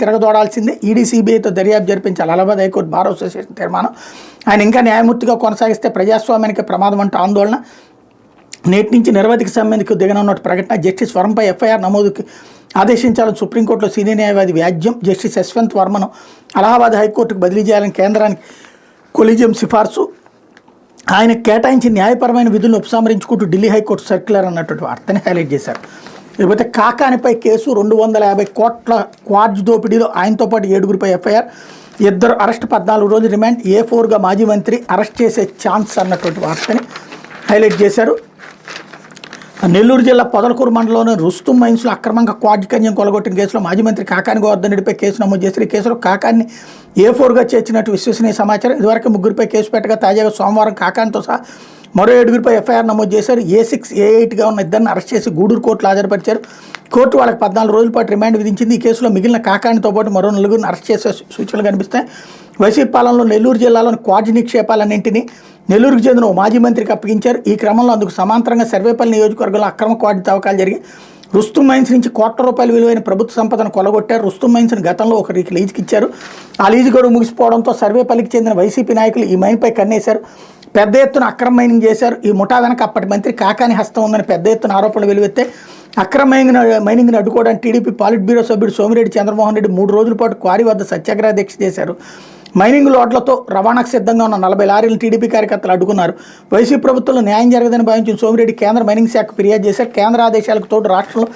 తిరగదోడాల్సిందే. ED సిబిఐతో దర్యాప్తు జరిపించాలి Allahabad high court bar association తీర్మానం. ఆయన ఇంకా న్యాయమూర్తిగా కొనసాగిస్తే ప్రజాస్వామ్యానికి ప్రమాదం అంటూ ఆందోళన. నేటి నుంచి నిరవధిక సమ్మెకు దిగనున్నట్టు ప్రకటన. జస్టిస్ వరంపై ఎఫ్ఐఆర్ నమోదుకి ఆదేశించాలని సుప్రీంకోర్టులో సీనియర్ న్యాయవాది వ్యాజ్యం. జస్టిస్ యశ్వంత్ వర్మను అలహాబాద్ హైకోర్టుకు బదిలీ చేయాలని కేంద్రానికి కొలీజియం సిఫార్సు. ఆయన కేటాయించిన న్యాయపరమైన విధులను ఉపసంహరించుకుంటూ ఢిల్లీ హైకోర్టు సర్క్యులర్ అన్నటువంటి వార్తని హైలైట్ చేశారు. లేకపోతే కాకానిపై కేసు 250 కోట్ల క్వార్జ్ దోపిడీలో ఆయనతో పాటు 7గురిపై ఎఫ్ఐఆర్, 2 అరెస్ట్, 14 రోజులు రిమాండ్. A4గా మాజీ మంత్రి అరెస్ట్ చేసే ఛాన్స్ అన్నటువంటి వార్తని హైలైట్ చేశారు. నెల్లూరు జిల్లా పొదలకూరు మండలంలోని రుస్తుం మైన్స్లో అక్రమంగా క్వార్జ్ ఖనిజం కొలగొట్టిన కేసులో మాజీ మంత్రి కాకాని గోవర్ధన్ రెడ్డిపై కేసు నమోదు చేశారు. ఈ కేసులో కాకాన్ని A4గా చేర్చినట్టు విశ్వసనీయ సమాచారం. ఇదివరకు 3గురిపై కేసు పెట్టగా తాజాగా సోమవారం కాకానితో సహా మరో 7గురిపై ఎఫ్ఐఆర్ నమోదు చేశారు. A6, A8గా ఉన్న ఇద్దరిని అరెస్ట్ చేసి గూడూరు కోర్టులో హాజరుపరిచారు. కోర్టు వాళ్ళకి 14 రోజుల పాటు రిమాండ్ విధించింది. ఈ కేసులో మిగిలిన కాకానితో పాటు మరో 4గురిని అరెస్ట్ చేసే సూచనలు కనిపిస్తాయి. వైసీపీ పాలనలో నెల్లూరు జిల్లాలోని క్వార్జ్ నిక్షేపాలన్నింటినీ నెల్లూరుకు చెందిన ఓ మాజీ మంత్రికి అప్పగించారు. ఈ క్రమంలో అందుకు సమాంతరంగా సర్వేపల్లి నియోజకవర్గంలో అక్రమ క్వార్జ్ తవ్వకాలు జరిగాయి. రుస్తుం మైన్స్ నుంచి ₹1,00,00,000 విలువైన ప్రభుత్వ సంపదను కొలగొట్టారు. రుస్తుం మైన్స్ని గతంలో ఒకరికి లీజుకి ఇచ్చారు. ఆ లీజు గడువు ముగిసిపోవడంతో సర్వేపల్లికి చెందిన వైసీపీ నాయకులు ఈ మైన్పై కన్నేశారు. పెద్ద ఎత్తున అక్రమ మైనింగ్ చేశారు. ఈ ముఠా వెనక అప్పటి మంత్రి కాకాని హస్తం ఉందని పెద్ద ఎత్తున ఆరోపణలు వెలువెత్తే. అక్రమ మైనింగ్ని అడ్డుకోవడానికి టీడీపీ పాలిట్ బ్యూరో సభ్యుడు సోమిరెడ్డి చంద్రమోహన్ రెడ్డి 3 రోజుల పాటు క్వారీ వద్ద సత్యాగ్రహ దీక్ష చేశారు. మైనింగ్ లోడ్లతో రవాణాకు సిద్ధంగా ఉన్న 40 లారీలను టీడీపీ కార్యకర్తలు అడ్డుకున్నారు. వైసీపీ ప్రభుత్వంలో న్యాయం జరగదని భావించిన సోమిరెడ్డి కేంద్ర మైనింగ్ శాఖకు ఫిర్యాదు చేశారు. కేంద్ర ఆదేశాలకు తోడు రాష్ట్రంలో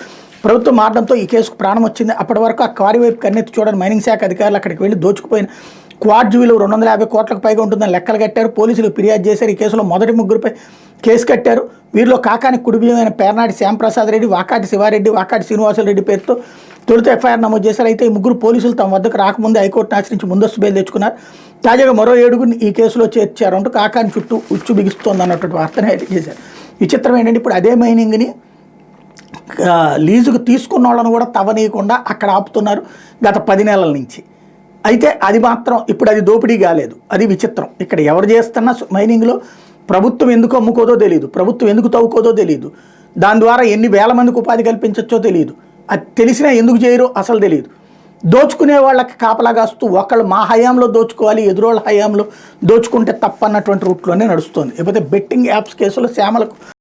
ప్రభుత్వం మారడంతో ఈ కేసుకు ప్రాణం వచ్చింది. అప్పటి వరకు ఆ క్వారీ వైపు కన్నెత్తి చూడని మైనింగ్ శాఖ అధికారులు అక్కడికి వెళ్లి దోచుకుపోయిన క్వార్జ్ విలువ 250 కోట్లకు పైగా ఉంటుందని లెక్కలు కట్టారు. పోలీసులు ఫిర్యాదు చేశారు. ఈ కేసులో మొదటి 3గురిపై కేసు కట్టారు. వీరిలో కాకాని కుటుంబమైన పేర్నాటి శ్యాంప్రసాద్ రెడ్డి, వాకాటి శివారెడ్డి, వాకాటి శ్రీనివాసులరెడ్డి పేరుతో తొలుత ఎఫ్ఐఆర్ నమోదు చేశారు. అయితే ఈ 3 పోలీసులు తమ వద్దకు రాకముందే హైకోర్టును ఆశ్రయించి ముందస్తు బెయిల్ తెచ్చుకున్నారు. తాజాగా మరో 7గురిని ఈ కేసులో చేర్చారు అంటూ కాకాని చుట్టూ ఉచ్చు బిగుస్తోంది అన్నటువంటి వార్తను హైలైట్ చేశారు. విచిత్రం ఏంటంటే ఇప్పుడు అదే మైనింగ్ని లీజుకు తీసుకున్న వాళ్ళను కూడా తవ్వనీయకుండా అక్కడ ఆపుతున్నారు గత 10 నెలల నుంచి. అయితే అది మాత్రం ఇప్పుడు అది దోపిడీ కాలేదు. అది విచిత్రం. ఇక్కడ ఎవరు చేస్తున్నా మైనింగ్లో ప్రభుత్వం ఎందుకు అమ్ముకోదో తెలియదు, ప్రభుత్వం ఎందుకు తవ్వుకోదో తెలియదు, దాని ద్వారా ఎన్ని వేల మందికి ఉపాధి కల్పించవచ్చో తెలియదు. అది తెలిసినా ఎందుకు చేయరో అసలు తెలియదు. దోచుకునే వాళ్ళకి కాపలాగాస్తూ ఒకళ్ళు మా హయాంలో దోచుకోవాలి, ఎదురోళ్ళ హయాంలో దోచుకుంటే తప్పన్నటువంటి రూట్లోనే నడుస్తుంది. లేకపోతే బెట్టింగ్ యాప్స్ కేసులో శ్యామలకు